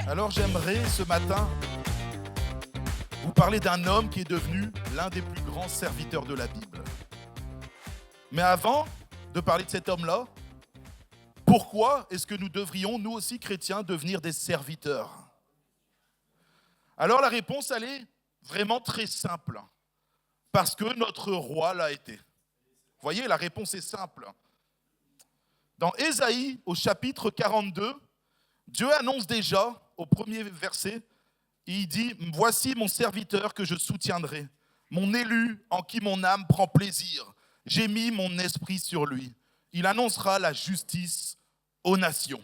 Alors j'aimerais ce matin vous parler d'un homme qui est devenu l'un des plus grands serviteurs de la Bible. Mais avant de parler de cet homme-là, pourquoi est-ce que nous devrions, nous aussi chrétiens, devenir des serviteurs? Alors la réponse, elle est vraiment très simple. Parce que notre roi l'a été. Vous voyez, la réponse est simple. Dans Ésaïe, au chapitre 42, Dieu annonce déjà, au premier verset, il dit « Voici mon serviteur que je soutiendrai, mon élu en qui mon âme prend plaisir. J'ai mis mon esprit sur lui. Il annoncera la justice aux nations. »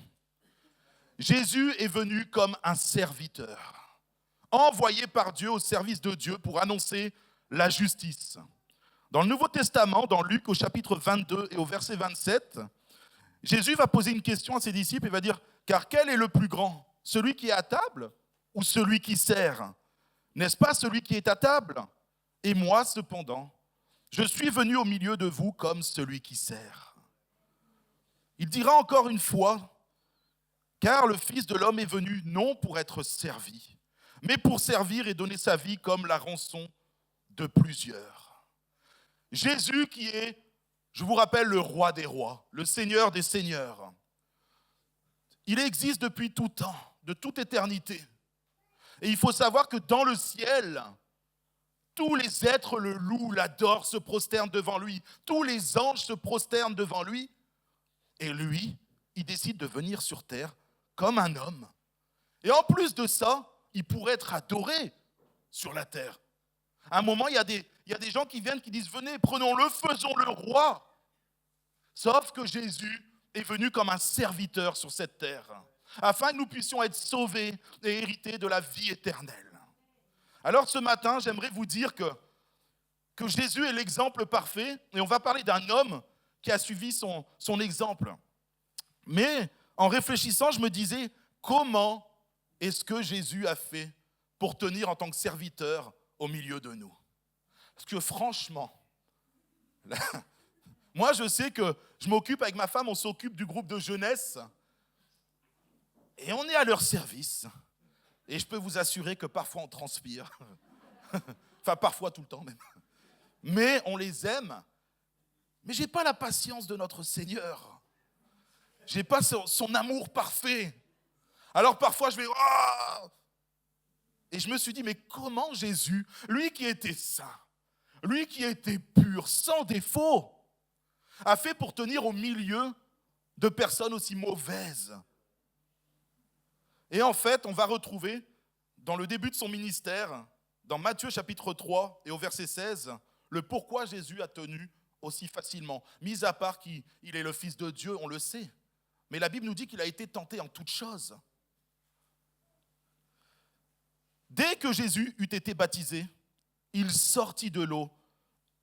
Jésus est venu comme un serviteur, envoyé par Dieu au service de Dieu pour annoncer la justice. Dans le Nouveau Testament, dans Luc au chapitre 22 et au verset 27, Jésus va poser une question à ses disciples et va dire « Car quel est le plus grand, celui qui est à table ou celui qui sert? N'est-ce pas celui qui est à table? Et moi, cependant, je suis venu au milieu de vous comme celui qui sert. » Il dira encore une fois « Car le Fils de l'homme est venu non pour être servi, mais pour servir et donner sa vie comme la rançon de plusieurs. » Jésus qui est, je vous rappelle, le roi des rois, le Seigneur des seigneurs. Il existe depuis tout temps, de toute éternité. Et il faut savoir que dans le ciel, tous les êtres le louent, l'adorent, se prosternent devant lui. Tous les anges se prosternent devant lui. Et lui, il décide de venir sur terre comme un homme. Et en plus de ça, il pourrait être adoré sur la terre. À un moment, il y a des gens qui viennent, qui disent « Venez, prenons-le, faisons-le roi ». Sauf que Jésus est venu comme un serviteur sur cette terre, afin que nous puissions être sauvés et hériter de la vie éternelle. Alors ce matin, j'aimerais vous dire que Jésus est l'exemple parfait, et on va parler d'un homme qui a suivi son exemple. Mais en réfléchissant, je me disais, comment est-ce que Jésus a fait pour tenir en tant que serviteur au milieu de nous? Parce que franchement, moi je sais que je m'occupe avec ma femme, on s'occupe du groupe de jeunesse et on est à leur service. Et je peux vous assurer que parfois on transpire. Enfin parfois tout le temps même. Mais on les aime. Mais je n'ai pas la patience de notre Seigneur. Je n'ai pas son amour parfait. Alors parfois je vais... Oh! Et je me suis dit, mais comment Jésus, lui qui était saint, lui qui était pur, sans défaut, a fait pour tenir au milieu de personnes aussi mauvaises? Et en fait, on va retrouver dans le début de son ministère, dans Matthieu chapitre 3 et au verset 16, le pourquoi Jésus a tenu aussi facilement. Mis à part qu'il est le Fils de Dieu, on le sait. Mais la Bible nous dit qu'il a été tenté en toutes choses. Dès que Jésus eut été baptisé, il sortit de l'eau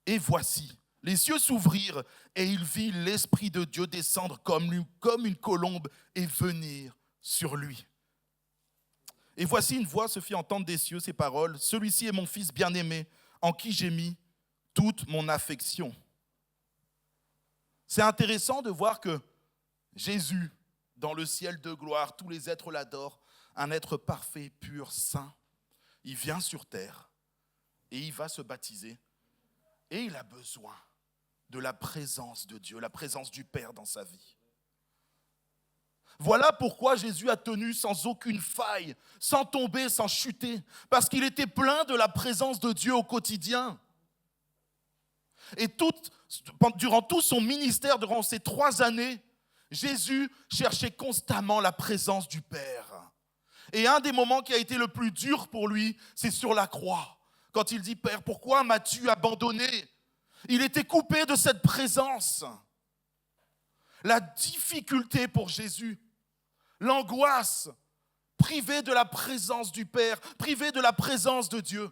et voici, les cieux s'ouvrirent et il vit l'Esprit de Dieu descendre comme une colombe et venir sur lui. Et voici une voix se fit entendre des cieux, ces paroles, « Celui-ci est mon Fils bien-aimé, en qui j'ai mis toute mon affection. » C'est intéressant de voir que Jésus, dans le ciel de gloire, tous les êtres l'adorent, un être parfait, pur, saint. Il vient sur terre et il va se baptiser. Et il a besoin de la présence de Dieu, la présence du Père dans sa vie. Voilà pourquoi Jésus a tenu sans aucune faille, sans tomber, sans chuter, parce qu'il était plein de la présence de Dieu au quotidien. Et durant tout son ministère, durant ces 3 années, Jésus cherchait constamment la présence du Père. Et un des moments qui a été le plus dur pour lui, c'est sur la croix. Quand il dit « Père, pourquoi m'as-tu abandonné ?» Il était coupé de cette présence. La difficulté pour Jésus, l'angoisse, privé de la présence du Père, privé de la présence de Dieu.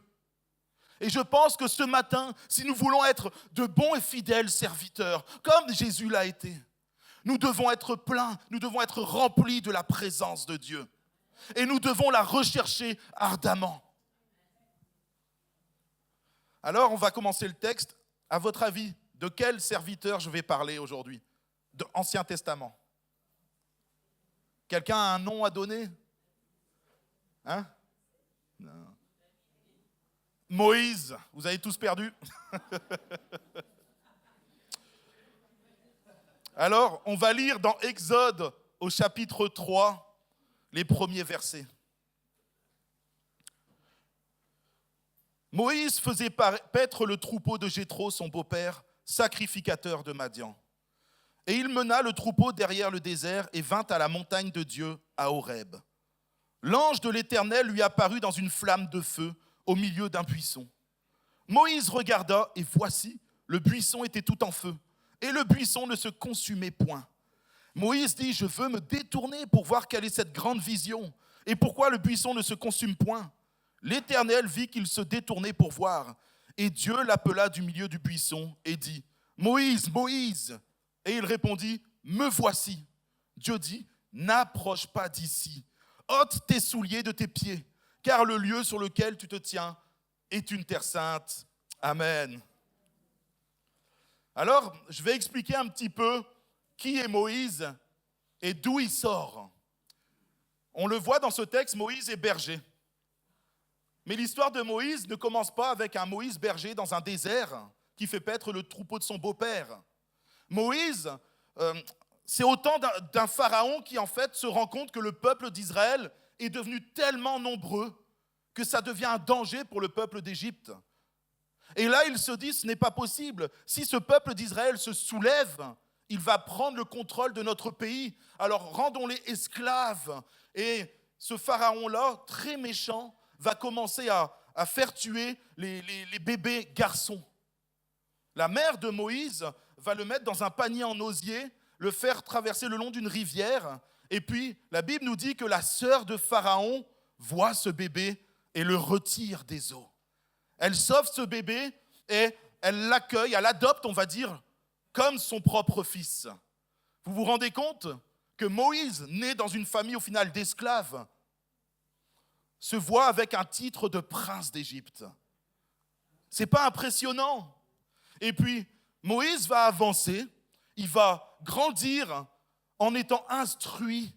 Et je pense que ce matin, si nous voulons être de bons et fidèles serviteurs, comme Jésus l'a été, nous devons être pleins, nous devons être remplis de la présence de Dieu. Et nous devons la rechercher ardemment. Alors, on va commencer le texte. À votre avis, de quel serviteur je vais parler aujourd'hui? De Ancien Testament. Quelqu'un a un nom à donner? Hein? Non. Moïse, vous avez tous perdu? Alors, on va lire dans Exode au chapitre 3, les premiers versets. Moïse faisait paître le troupeau de Jéthro, son beau-père, sacrificateur de Madian. Et il mena le troupeau derrière le désert et vint à la montagne de Dieu, à Horeb. L'ange de l'Éternel lui apparut dans une flamme de feu au milieu d'un buisson. Moïse regarda et voici, le buisson était tout en feu et le buisson ne se consumait point. Moïse dit, je veux me détourner pour voir quelle est cette grande vision et pourquoi le buisson ne se consume point. L'Éternel vit qu'il se détournait pour voir et Dieu l'appela du milieu du buisson et dit, Moïse, Moïse. Et il répondit, me voici. Dieu dit, n'approche pas d'ici. Ôte tes souliers de tes pieds, car le lieu sur lequel tu te tiens est une terre sainte. Amen. Alors, je vais expliquer un petit peu qui est Moïse et d'où il sort. On le voit dans ce texte, Moïse est berger. Mais l'histoire de Moïse ne commence pas avec un Moïse berger dans un désert qui fait paître le troupeau de son beau-père. Moïse, c'est autant d'un pharaon qui en fait se rend compte que le peuple d'Israël est devenu tellement nombreux que ça devient un danger pour le peuple d'Égypte. Et là, il se dit, ce n'est pas possible. Si ce peuple d'Israël se soulève, il va prendre le contrôle de notre pays. Alors rendons-les esclaves. Et ce pharaon-là, très méchant, va commencer à faire tuer les bébés garçons. La mère de Moïse va le mettre dans un panier en osier, le faire traverser le long d'une rivière. Et puis, la Bible nous dit que la sœur de Pharaon voit ce bébé et le retire des eaux. Elle sauve ce bébé et elle l'accueille, elle l'adopte, on va dire, comme son propre fils. Vous vous rendez compte que Moïse, né dans une famille au final d'esclaves, se voit avec un titre de prince d'Égypte. C'est pas impressionnant? Et puis, Moïse va avancer, il va grandir en étant instruit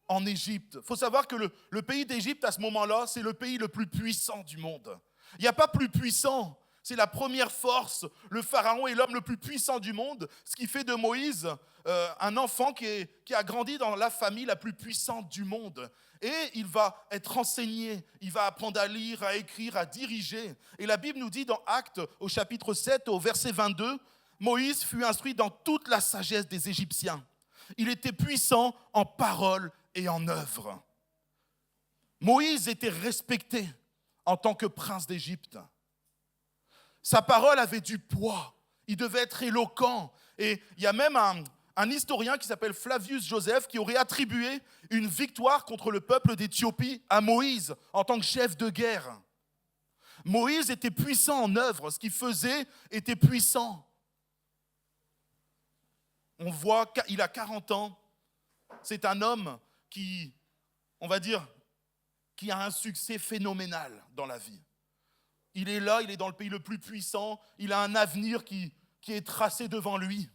en Égypte. Il faut savoir que le pays d'Égypte, à ce moment-là, c'est le pays le plus puissant du monde. Il n'y a pas plus puissant, c'est la première force. Le pharaon est l'homme le plus puissant du monde, ce qui fait de Moïse un enfant qui a grandi dans la famille la plus puissante du monde. Et il va être enseigné, il va apprendre à lire, à écrire, à diriger. Et la Bible nous dit dans Actes, au chapitre 7, au verset 22, Moïse fut instruit dans toute la sagesse des Égyptiens. Il était puissant en parole et en œuvre. Moïse était respecté en tant que prince d'Égypte. Sa parole avait du poids, il devait être éloquent. Et il y a même un historien qui s'appelle Flavius Joseph qui aurait attribué une victoire contre le peuple d'Éthiopie à Moïse en tant que chef de guerre. Moïse était puissant en œuvre, ce qu'il faisait était puissant. On voit qu'il a 40 ans, c'est un homme qui, on va dire, qui a un succès phénoménal dans la vie. Il est là, il est dans le pays le plus puissant, il a un avenir qui est tracé devant lui.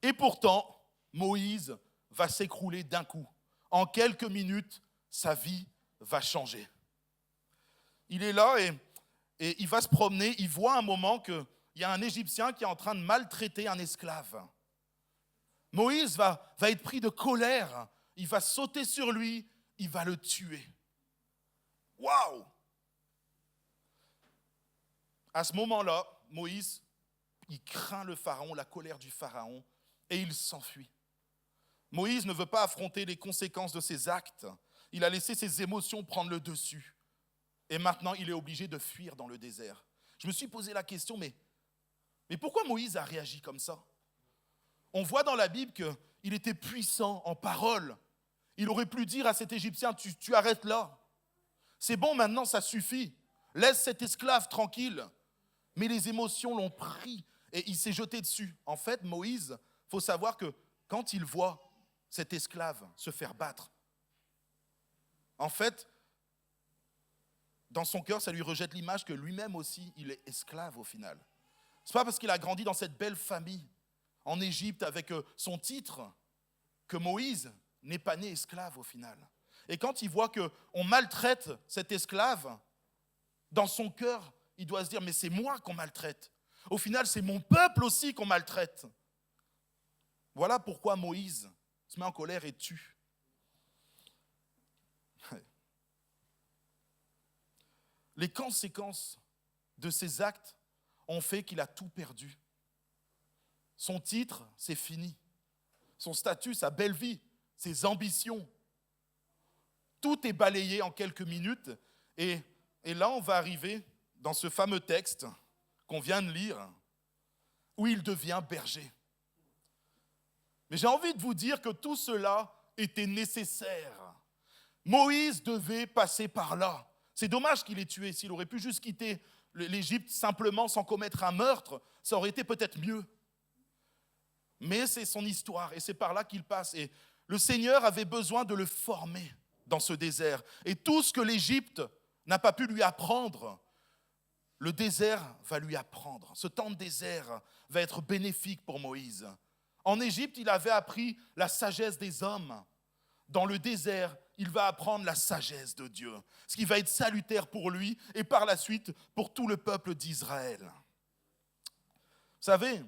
Et pourtant, Moïse va s'écrouler d'un coup. En quelques minutes, sa vie va changer. Il est là et il va se promener, il voit un moment qu'il y a un Égyptien qui est en train de maltraiter un esclave. Moïse va être pris de colère, il va sauter sur lui, il va le tuer. Waouh! À ce moment-là, Moïse, il craint le pharaon, la colère du pharaon, et il s'enfuit. Moïse ne veut pas affronter les conséquences de ses actes. Il a laissé ses émotions prendre le dessus. Et maintenant, il est obligé de fuir dans le désert. Je me suis posé la question, mais pourquoi Moïse a réagi comme ça? On voit dans la Bible qu'il était puissant en parole. Il aurait pu dire à cet Égyptien, tu arrêtes là. C'est bon, maintenant, ça suffit. Laisse cet esclave tranquille. Mais les émotions l'ont pris et il s'est jeté dessus. En fait, Moïse, il faut savoir que quand il voit cet esclave se faire battre, en fait, dans son cœur, ça lui rejette l'image que lui-même aussi, il est esclave au final. Ce n'est pas parce qu'il a grandi dans cette belle famille en Égypte avec son titre que Moïse n'est pas né esclave au final. Et quand il voit qu'on maltraite cet esclave, dans son cœur, il doit se dire, mais c'est moi qu'on maltraite. Au final, c'est mon peuple aussi qu'on maltraite. Voilà pourquoi Moïse se met en colère et tue. Les conséquences de ces actes ont fait qu'il a tout perdu. Son titre, c'est fini. Son statut, sa belle vie, ses ambitions. Tout est balayé en quelques minutes. Et là, on va arriver dans ce fameux texte qu'on vient de lire, où il devient berger. Mais j'ai envie de vous dire que tout cela était nécessaire. Moïse devait passer par là. C'est dommage qu'il ait tué. S'il aurait pu juste quitter l'Égypte simplement sans commettre un meurtre, ça aurait été peut-être mieux. Mais c'est son histoire et c'est par là qu'il passe. Et le Seigneur avait besoin de le former dans ce désert. Et tout ce que l'Égypte n'a pas pu lui apprendre, le désert va lui apprendre. Ce temps de désert va être bénéfique pour Moïse. En Égypte, il avait appris la sagesse des hommes. Dans le désert, il va apprendre la sagesse de Dieu, ce qui va être salutaire pour lui et par la suite pour tout le peuple d'Israël. Vous savez,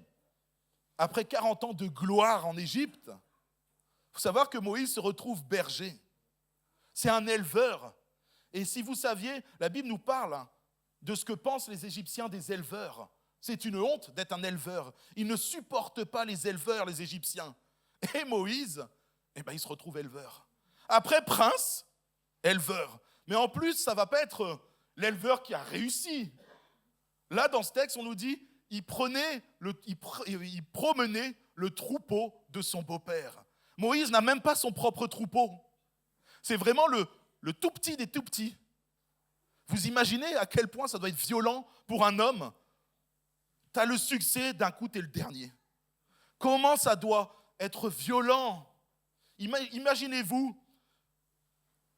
après 40 ans de gloire en Égypte, il faut savoir que Moïse se retrouve berger. C'est un éleveur. Et si vous saviez, la Bible nous parle de ce que pensent les Égyptiens des éleveurs. C'est une honte d'être un éleveur. Ils ne supportent pas les éleveurs, les Égyptiens. Et Moïse, il se retrouve éleveur. Après prince, éleveur. Mais en plus, ça ne va pas être l'éleveur qui a réussi. Là, dans ce texte, on nous dit, il promenait le troupeau de son beau-père. Moïse n'a même pas son propre troupeau. C'est vraiment le tout petit des tout petits. Vous imaginez à quel point ça doit être violent pour un homme? Tu as le succès, d'un coup, tu es le dernier. Comment ça doit être violent? Imaginez-vous,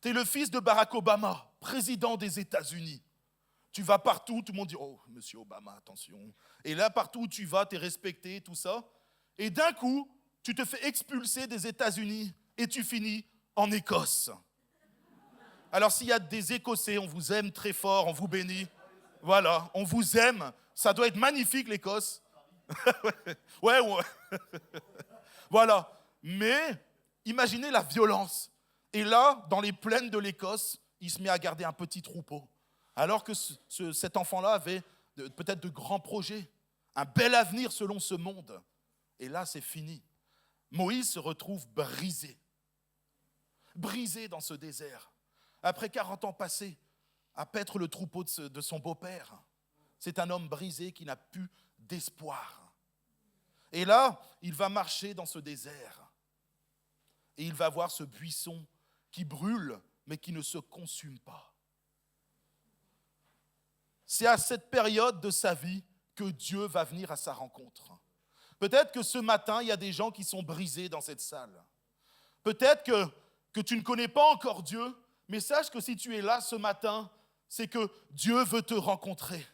tu es le fils de Barack Obama, président des États-Unis. Tu vas partout, tout le monde dit « Oh, monsieur Obama, attention ». Et là, partout où tu vas, tu es respecté, tout ça. Et d'un coup, tu te fais expulser des États-Unis et tu finis en Écosse. Alors, s'il y a des Écossais, on vous aime très fort, on vous bénit. Voilà, on vous aime. Ça doit être magnifique, l'Écosse. Ouais. Voilà. Mais imaginez la violence. Et là, dans les plaines de l'Écosse, il se met à garder un petit troupeau. Alors que cet enfant-là avait peut-être de grands projets, un bel avenir selon ce monde. Et là, c'est fini. Moïse se retrouve brisé. Brisé dans ce désert. Après 40 ans passés à paître le troupeau de son beau-père, c'est un homme brisé qui n'a plus d'espoir. Et là, il va marcher dans ce désert. Et il va voir ce buisson qui brûle, mais qui ne se consume pas. C'est à cette période de sa vie que Dieu va venir à sa rencontre. Peut-être que ce matin, il y a des gens qui sont brisés dans cette salle. Peut-être que tu ne connais pas encore Dieu, mais sache que si tu es là ce matin, c'est que Dieu veut te rencontrer.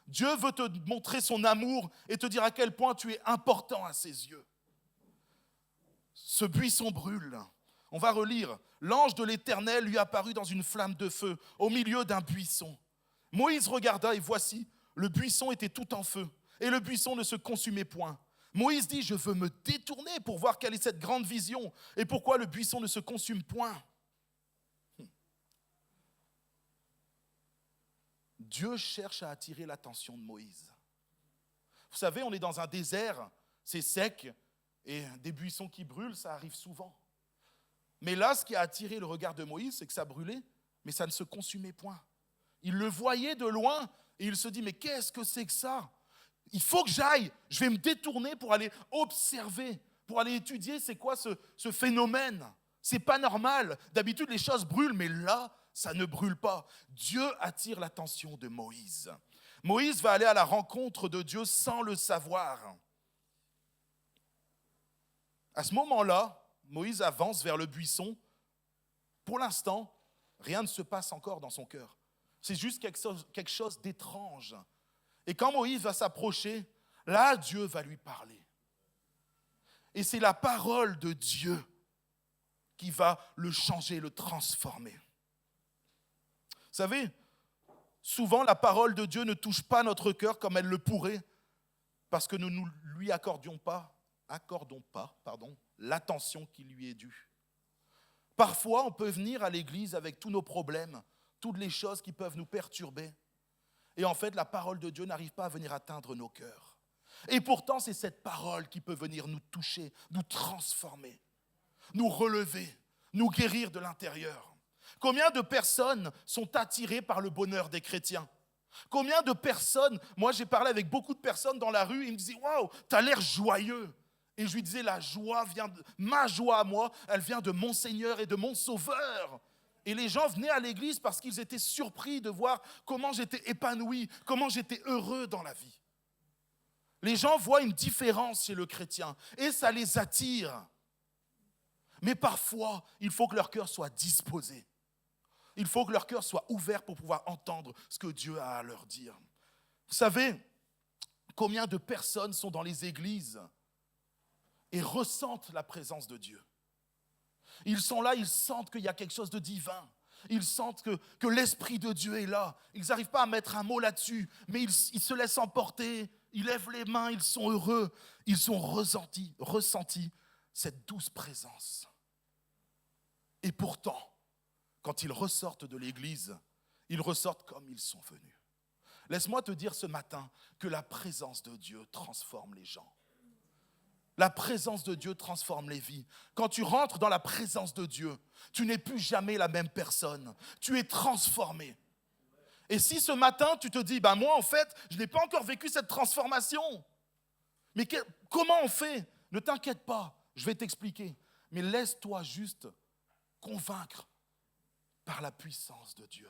Dieu veut te montrer son amour et te dire à quel point tu es important à ses yeux. Ce buisson brûle. On va relire. L'ange de l'Éternel lui apparut dans une flamme de feu, au milieu d'un buisson. Moïse regarda et voici, le buisson était tout en feu, et le buisson ne se consumait point. Moïse dit, je veux me détourner pour voir quelle est cette grande vision, et pourquoi le buisson ne se consume point. Dieu cherche à attirer l'attention de Moïse. Vous savez, on est dans un désert, c'est sec, et des buissons qui brûlent, ça arrive souvent. Mais là, ce qui a attiré le regard de Moïse, c'est que ça brûlait, mais ça ne se consumait point. Il le voyait de loin, et il se dit, mais qu'est-ce que c'est que ça? Il faut que j'aille, je vais me détourner pour aller observer, pour aller étudier c'est quoi ce phénomène. C'est pas normal, d'habitude les choses brûlent, mais là, ça ne brûle pas. Dieu attire l'attention de Moïse. Moïse va aller à la rencontre de Dieu sans le savoir. À ce moment-là, Moïse avance vers le buisson. Pour l'instant, rien ne se passe encore dans son cœur. C'est juste quelque chose d'étrange. Et quand Moïse va s'approcher, là, Dieu va lui parler. Et c'est la parole de Dieu qui va le changer, le transformer. Vous savez, souvent la parole de Dieu ne touche pas notre cœur comme elle le pourrait, parce que nous ne lui accordons pas l'attention qui lui est due. Parfois, on peut venir à l'église avec tous nos problèmes, toutes les choses qui peuvent nous perturber. Et en fait, la parole de Dieu n'arrive pas à venir atteindre nos cœurs. Et pourtant, c'est cette parole qui peut venir nous toucher, nous transformer, nous relever, nous guérir de l'intérieur. Combien de personnes sont attirées par le bonheur des chrétiens ? Combien de personnes, moi j'ai parlé avec beaucoup de personnes dans la rue, ils me disaient « Waouh, tu as l'air joyeux !» Et je lui disais, ma joie à moi, elle vient de mon Seigneur et de mon Sauveur. Et les gens venaient à l'église parce qu'ils étaient surpris de voir comment j'étais épanoui, comment j'étais heureux dans la vie. Les gens voient une différence chez le chrétien et ça les attire. Mais parfois, il faut que leur cœur soit disposé. Il faut que leur cœur soit ouvert pour pouvoir entendre ce que Dieu a à leur dire. Vous savez, combien de personnes sont dans les églises et ressentent la présence de Dieu. Ils sont là, ils sentent qu'il y a quelque chose de divin. Ils sentent que l'Esprit de Dieu est là. Ils n'arrivent pas à mettre un mot là-dessus, mais ils se laissent emporter, ils lèvent les mains, ils sont heureux. Ils ont ressenti cette douce présence. Et pourtant, quand ils ressortent de l'église, ils ressortent comme ils sont venus. Laisse-moi te dire ce matin que la présence de Dieu transforme les gens. La présence de Dieu transforme les vies. Quand tu rentres dans la présence de Dieu, tu n'es plus jamais la même personne. Tu es transformé. Et si ce matin, tu te dis, moi en fait, je n'ai pas encore vécu cette transformation. Mais comment on fait ? Ne t'inquiète pas, je vais t'expliquer. Mais laisse-toi juste convaincre par la puissance de Dieu.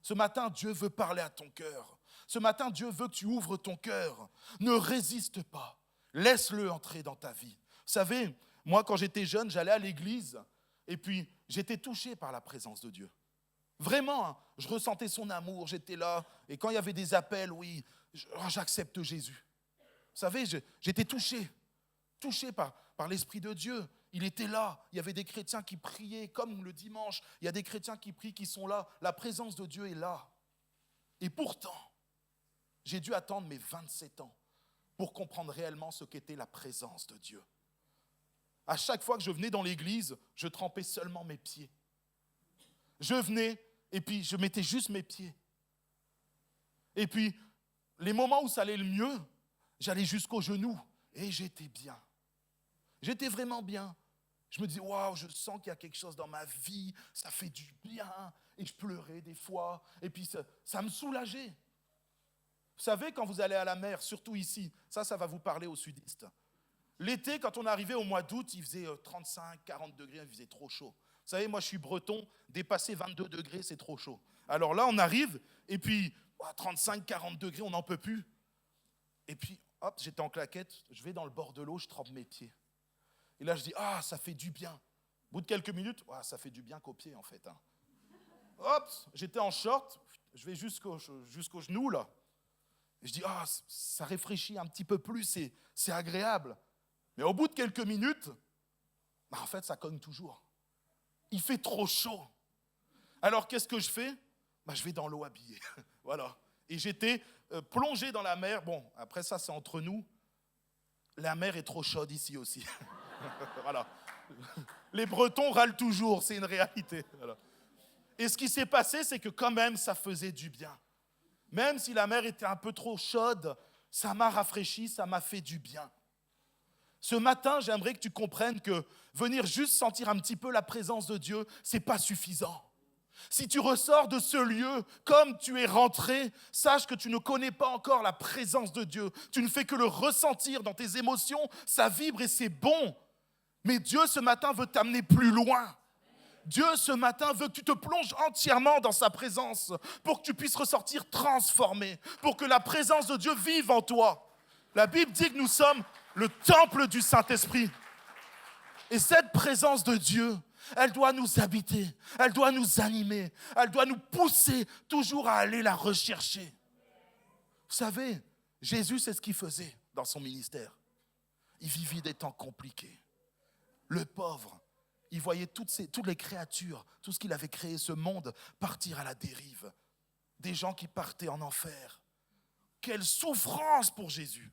Ce matin, Dieu veut parler à ton cœur. Ce matin, Dieu veut que tu ouvres ton cœur. Ne résiste pas. Laisse-le entrer dans ta vie. Vous savez, moi, quand j'étais jeune, j'allais à l'église et puis j'étais touché par la présence de Dieu. Vraiment, je ressentais son amour, j'étais là. Et quand il y avait des appels, oui, j'accepte Jésus. Vous savez, j'étais touché par l'Esprit de Dieu. Il était là. Il y avait des chrétiens qui priaient, comme le dimanche. Il y a des chrétiens qui prient, qui sont là. La présence de Dieu est là. Et pourtant, j'ai dû attendre mes 27 ans pour comprendre réellement ce qu'était la présence de Dieu. À chaque fois que je venais dans l'église, je trempais seulement mes pieds. Je venais et puis je mettais juste mes pieds. Et puis, les moments où ça allait le mieux, j'allais jusqu'aux genoux et j'étais bien. J'étais vraiment bien. Je me disais, waouh, je sens qu'il y a quelque chose dans ma vie, ça fait du bien. Et je pleurais des fois, et puis ça me soulageait. Vous savez, quand vous allez à la mer, surtout ici, ça va vous parler au sud-est. L'été, quand on arrivait au mois d'août, il faisait 35, 40 degrés, il faisait trop chaud. Vous savez, moi je suis breton, dépasser 22 degrés, c'est trop chaud. Alors là, on arrive, et puis 35, 40 degrés, on n'en peut plus. Et puis, hop, j'étais en claquette, je vais dans le bord de l'eau, je trempe mes pieds. Et là, je dis, ça fait du bien. Au bout de quelques minutes, ça fait du bien qu'aux pieds, en fait. Hop, j'étais en short, je vais jusqu'au genou, là. Et je dis, ça réfléchit un petit peu plus, c'est agréable. Mais au bout de quelques minutes, en fait, ça cogne toujours. Il fait trop chaud. Alors, qu'est-ce que je fais ? Je vais dans l'eau habillée. Voilà. Et j'étais plongé dans la mer. Bon, après ça, c'est entre nous. La mer est trop chaude ici aussi. Voilà. Les Bretons râlent toujours, c'est une réalité. Voilà. Et ce qui s'est passé, c'est que quand même, ça faisait du bien. Même si la mer était un peu trop chaude, ça m'a rafraîchi, ça m'a fait du bien. Ce matin, j'aimerais que tu comprennes que venir juste sentir un petit peu la présence de Dieu, ce n'est pas suffisant. Si tu ressors de ce lieu comme tu es rentré, sache que tu ne connais pas encore la présence de Dieu. Tu ne fais que le ressentir dans tes émotions, ça vibre et c'est bon. Mais Dieu, ce matin, veut t'amener plus loin. Dieu, ce matin, veut que tu te plonges entièrement dans sa présence pour que tu puisses ressortir transformé, pour que la présence de Dieu vive en toi. La Bible dit que nous sommes le temple du Saint-Esprit. Et cette présence de Dieu, elle doit nous habiter, elle doit nous animer, elle doit nous pousser toujours à aller la rechercher. Vous savez, Jésus, c'est ce qu'il faisait dans son ministère. Il vivait des temps compliqués. Le pauvre, il voyait toutes les créatures, tout ce qu'il avait créé, ce monde, partir à la dérive. Des gens qui partaient en enfer. Quelle souffrance pour Jésus!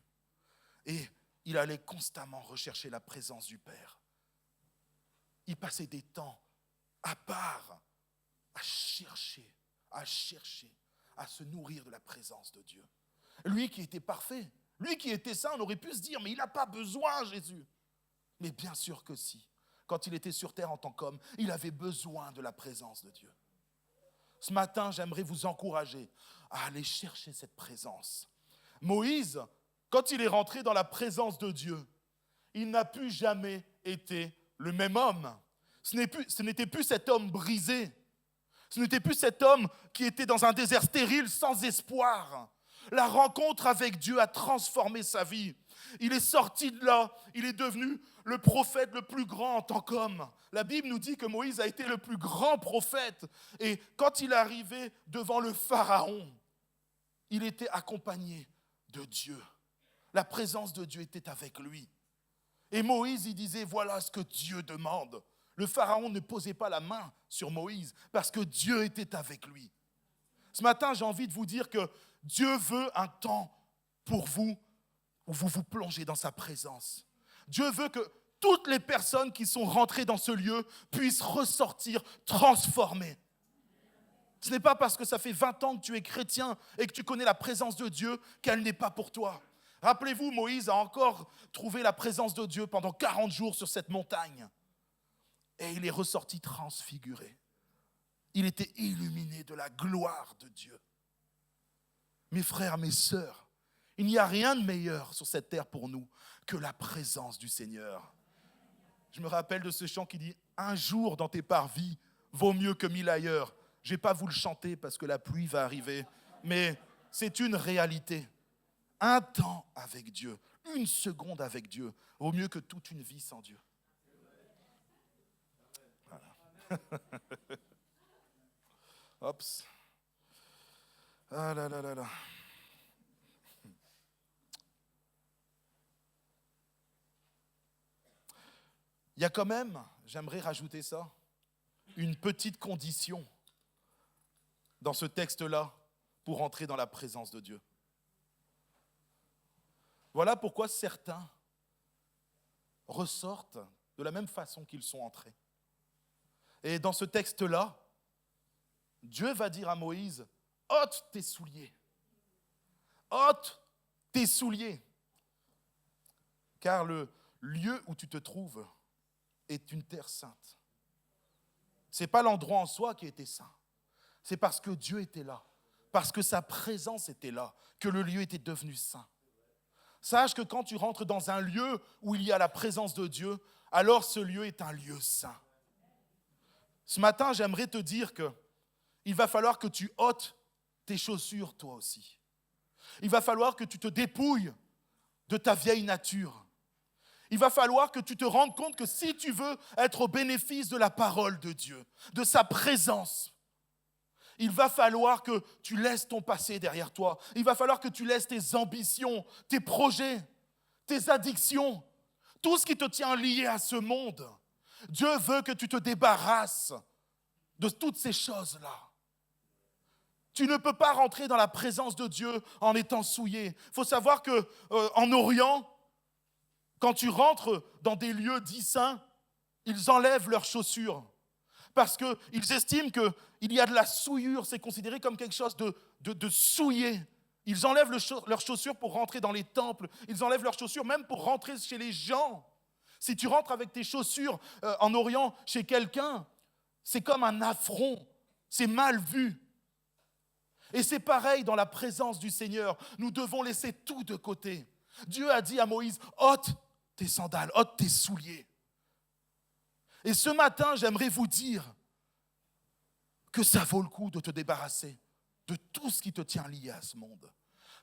Et il allait constamment rechercher la présence du Père. Il passait des temps à part, à chercher, à se nourrir de la présence de Dieu. Lui qui était parfait, lui qui était saint, on aurait pu se dire, mais il n'a pas besoin, Jésus. Mais bien sûr que si. Quand il était sur terre en tant qu'homme, il avait besoin de la présence de Dieu. Ce matin, j'aimerais vous encourager à aller chercher cette présence. Moïse, quand il est rentré dans la présence de Dieu, il n'a plus jamais été le même homme. Ce n'était plus cet homme brisé. Ce n'était plus cet homme qui était dans un désert stérile, sans espoir. La rencontre avec Dieu a transformé sa vie. Il est sorti de là, il est devenu le prophète le plus grand en tant qu'homme. La Bible nous dit que Moïse a été le plus grand prophète. Et quand il est arrivé devant le Pharaon, il était accompagné de Dieu. La présence de Dieu était avec lui. Et Moïse, il disait, voilà ce que Dieu demande. Le Pharaon ne posait pas la main sur Moïse parce que Dieu était avec lui. Ce matin, j'ai envie de vous dire que Dieu veut un temps pour vous où vous vous plongez dans sa présence. Dieu veut que toutes les personnes qui sont rentrées dans ce lieu puissent ressortir transformées. Ce n'est pas parce que ça fait 20 ans que tu es chrétien et que tu connais la présence de Dieu qu'elle n'est pas pour toi. Rappelez-vous, Moïse a encore trouvé la présence de Dieu pendant 40 jours sur cette montagne. Et il est ressorti transfiguré. Il était illuminé de la gloire de Dieu. Mes frères, mes sœurs, il n'y a rien de meilleur sur cette terre pour nous que la présence du Seigneur. Je me rappelle de ce chant qui dit « Un jour dans tes parvis vaut mieux que 1000 ailleurs ». Je ne vais pas vous le chanter parce que la pluie va arriver, mais c'est une réalité. Un temps avec Dieu, une seconde avec Dieu, vaut mieux que toute une vie sans Dieu. Voilà. Oups. Ah là là là là. Il y a quand même, j'aimerais rajouter ça, une petite condition dans ce texte-là pour entrer dans la présence de Dieu. Voilà pourquoi certains ressortent de la même façon qu'ils sont entrés. Et dans ce texte-là, Dieu va dire à Moïse, « ôte tes souliers, ôte tes souliers, car le lieu où tu te trouves est une terre sainte. » Ce n'est pas l'endroit en soi qui était saint, c'est parce que Dieu était là, parce que sa présence était là, que le lieu était devenu saint. Sache que quand tu rentres dans un lieu où il y a la présence de Dieu, alors ce lieu est un lieu saint. Ce matin, j'aimerais te dire qu'il va falloir que tu ôtes tes chaussures toi aussi. Il va falloir que tu te dépouilles de ta vieille nature. Il va falloir que tu te rendes compte que si tu veux être au bénéfice de la parole de Dieu, de sa présence, il va falloir que tu laisses ton passé derrière toi. Il va falloir que tu laisses tes ambitions, tes projets, tes addictions, tout ce qui te tient lié à ce monde. Dieu veut que tu te débarrasses de toutes ces choses-là. Tu ne peux pas rentrer dans la présence de Dieu en étant souillé. Il faut savoir qu'en Orient, quand tu rentres dans des lieux dits saints, ils enlèvent leurs chaussures. Parce qu'ils estiment qu'il y a de la souillure, c'est considéré comme quelque chose de souillé. Ils enlèvent leurs chaussures pour rentrer dans les temples, ils enlèvent leurs chaussures même pour rentrer chez les gens. Si tu rentres avec tes chaussures en Orient chez quelqu'un, c'est comme un affront, c'est mal vu. Et c'est pareil dans la présence du Seigneur, nous devons laisser tout de côté. Dieu a dit à Moïse, ôte tes sandales, ôte tes souliers. Et ce matin, j'aimerais vous dire que ça vaut le coup de te débarrasser de tout ce qui te tient lié à ce monde.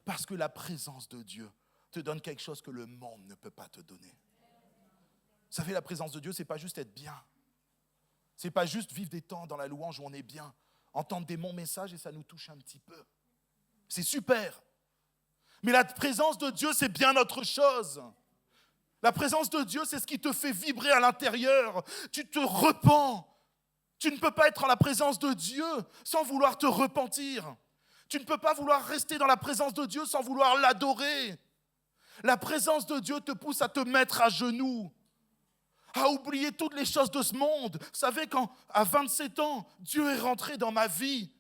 Parce que la présence de Dieu te donne quelque chose que le monde ne peut pas te donner. Vous savez, la présence de Dieu, ce n'est pas juste être bien. Ce n'est pas juste vivre des temps dans la louange où on est bien, entendre des bons messages et ça nous touche un petit peu. C'est super. Mais la présence de Dieu, c'est bien autre chose. La présence de Dieu, c'est ce qui te fait vibrer à l'intérieur. Tu te repens. Tu ne peux pas être en la présence de Dieu sans vouloir te repentir. Tu ne peux pas vouloir rester dans la présence de Dieu sans vouloir l'adorer. La présence de Dieu te pousse à te mettre à genoux, à oublier toutes les choses de ce monde. Vous savez, quand à 27 ans, Dieu est rentré dans ma vie,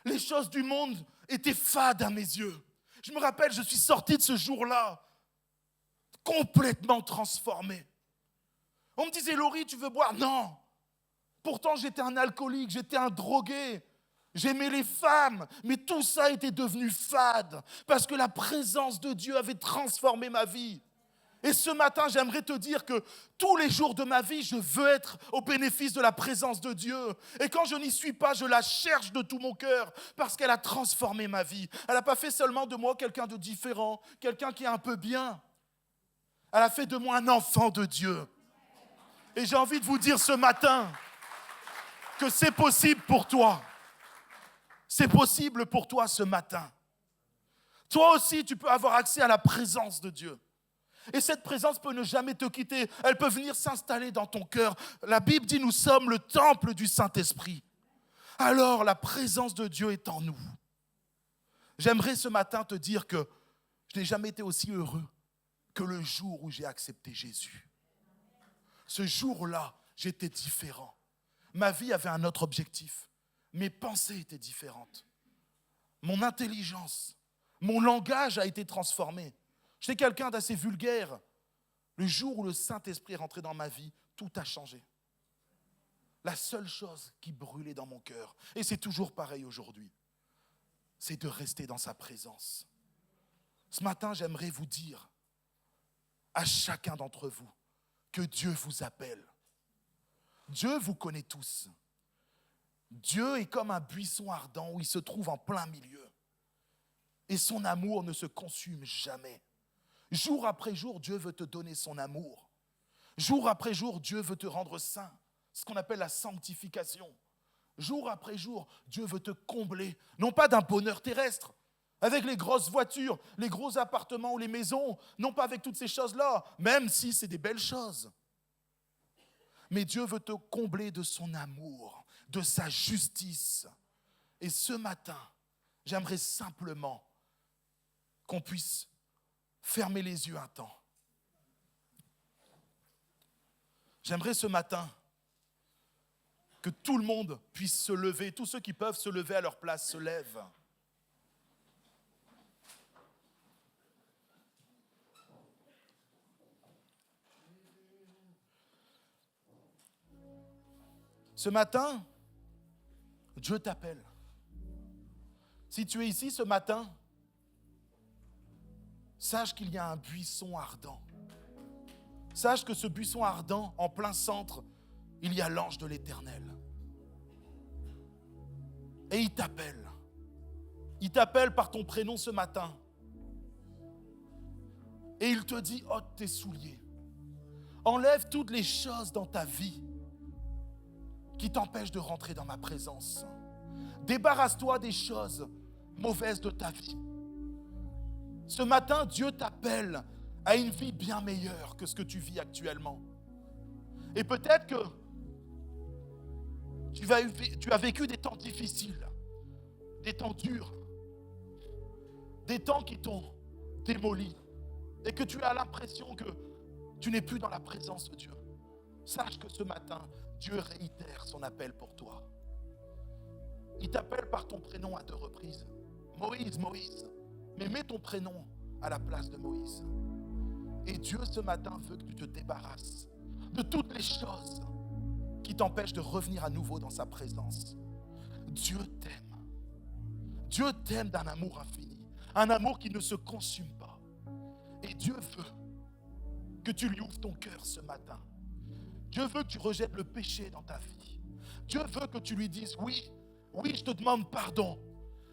les choses du monde étaient fades à mes yeux. Je me rappelle, je suis sorti de ce jour-là complètement transformé. On me disait, Laurie, tu veux boire? Non. Pourtant, j'étais un alcoolique, j'étais un drogué. J'aimais les femmes, mais tout ça était devenu fade parce que la présence de Dieu avait transformé ma vie. Et ce matin, j'aimerais te dire que tous les jours de ma vie, je veux être au bénéfice de la présence de Dieu. Et quand je n'y suis pas, je la cherche de tout mon cœur parce qu'elle a transformé ma vie. Elle n'a pas fait seulement de moi quelqu'un de différent, quelqu'un qui est un peu bien. Elle a fait de moi un enfant de Dieu. Et j'ai envie de vous dire ce matin que c'est possible pour toi. C'est possible pour toi ce matin. Toi aussi, tu peux avoir accès à la présence de Dieu. Et cette présence peut ne jamais te quitter. Elle peut venir s'installer dans ton cœur. La Bible dit, nous sommes le temple du Saint-Esprit. Alors, la présence de Dieu est en nous. J'aimerais ce matin te dire que je n'ai jamais été aussi heureux que le jour où j'ai accepté Jésus. Ce jour-là, j'étais différent. Ma vie avait un autre objectif. Mes pensées étaient différentes. Mon intelligence, mon langage a été transformé. J'étais quelqu'un d'assez vulgaire. Le jour où le Saint-Esprit est rentré dans ma vie, tout a changé. La seule chose qui brûlait dans mon cœur, et c'est toujours pareil aujourd'hui, c'est de rester dans sa présence. Ce matin, j'aimerais vous dire à chacun d'entre vous que Dieu vous appelle. Dieu vous connaît tous. Dieu est comme un buisson ardent où il se trouve en plein milieu. Et son amour ne se consume jamais. Jour après jour, Dieu veut te donner son amour. Jour après jour, Dieu veut te rendre saint. Ce qu'on appelle la sanctification. Jour après jour, Dieu veut te combler, non pas d'un bonheur terrestre, avec les grosses voitures, les gros appartements ou les maisons, non pas avec toutes ces choses-là, même si c'est des belles choses. Mais Dieu veut te combler de son amour, de sa justice. Et ce matin, j'aimerais simplement qu'on puisse fermer les yeux un temps. J'aimerais ce matin que tout le monde puisse se lever, tous ceux qui peuvent se lever à leur place se lèvent. Ce matin, Dieu t'appelle. Si tu es ici ce matin, sache qu'il y a un buisson ardent. Sache que ce buisson ardent, en plein centre, il y a l'ange de l'Éternel. Et il t'appelle. Il t'appelle par ton prénom ce matin. Et il te dit, ôte tes souliers. Enlève toutes les choses dans ta vie qui t'empêchent de rentrer dans ma présence. Débarrasse-toi des choses mauvaises de ta vie. Ce matin, Dieu t'appelle à une vie bien meilleure que ce que tu vis actuellement. Et peut-être que tu as vécu des temps difficiles, des temps durs, des temps qui t'ont démoli et que tu as l'impression que tu n'es plus dans la présence de Dieu. Sache que ce matin, Dieu réitère son appel pour toi. Il t'appelle par ton prénom à 2 reprises. Moïse, Moïse. Mais mets ton prénom à la place de Moïse. Et Dieu ce matin veut que tu te débarrasses de toutes les choses qui t'empêchent de revenir à nouveau dans sa présence. Dieu t'aime. Dieu t'aime d'un amour infini. Un amour qui ne se consume pas. Et Dieu veut que tu lui ouvres ton cœur ce matin. Dieu veut que tu rejettes le péché dans ta vie. Dieu veut que tu lui dises, oui, je te demande pardon.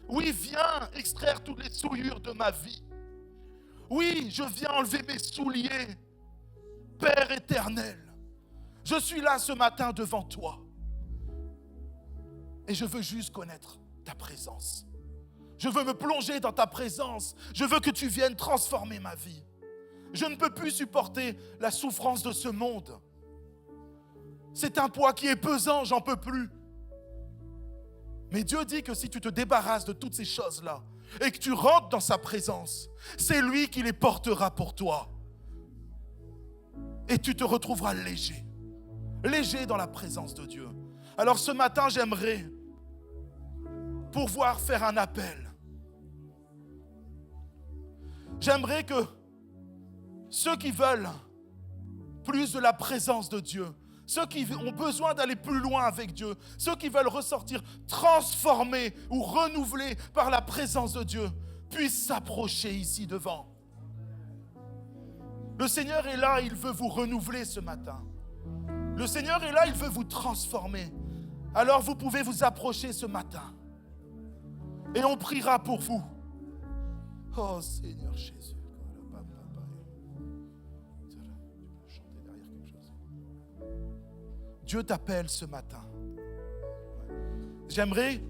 Oui, viens extraire toutes les souillures de ma vie. Oui, je viens enlever mes souliers. Père éternel, je suis là ce matin devant toi. Et je veux juste connaître ta présence. Je veux me plonger dans ta présence. Je veux que tu viennes transformer ma vie. Je ne peux plus supporter la souffrance de ce monde. C'est un poids qui est pesant, j'en peux plus. Mais Dieu dit que si tu te débarrasses de toutes ces choses-là et que tu rentres dans sa présence, c'est lui qui les portera pour toi. Et tu te retrouveras léger. Léger dans la présence de Dieu. Alors ce matin, j'aimerais pouvoir faire un appel. J'aimerais que ceux qui veulent plus de la présence de Dieu, ceux qui ont besoin d'aller plus loin avec Dieu, ceux qui veulent ressortir transformés ou renouvelés par la présence de Dieu, puissent s'approcher ici devant. Le Seigneur est là, il veut vous renouveler ce matin. Le Seigneur est là, il veut vous transformer. Alors vous pouvez vous approcher ce matin. Et on priera pour vous. Oh Seigneur Jésus. Dieu t'appelle ce matin. J'aimerais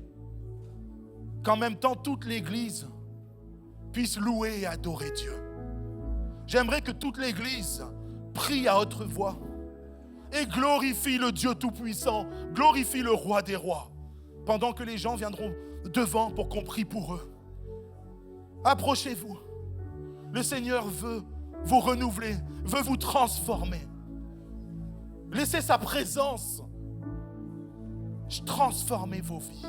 qu'en même temps toute l'Église puisse louer et adorer Dieu. J'aimerais que toute l'Église prie à haute voix et glorifie le Dieu Tout-Puissant, glorifie le Roi des Rois, pendant que les gens viendront devant pour qu'on prie pour eux. Approchez-vous. Le Seigneur veut vous renouveler, veut vous transformer. Laissez sa présence transformer vos vies.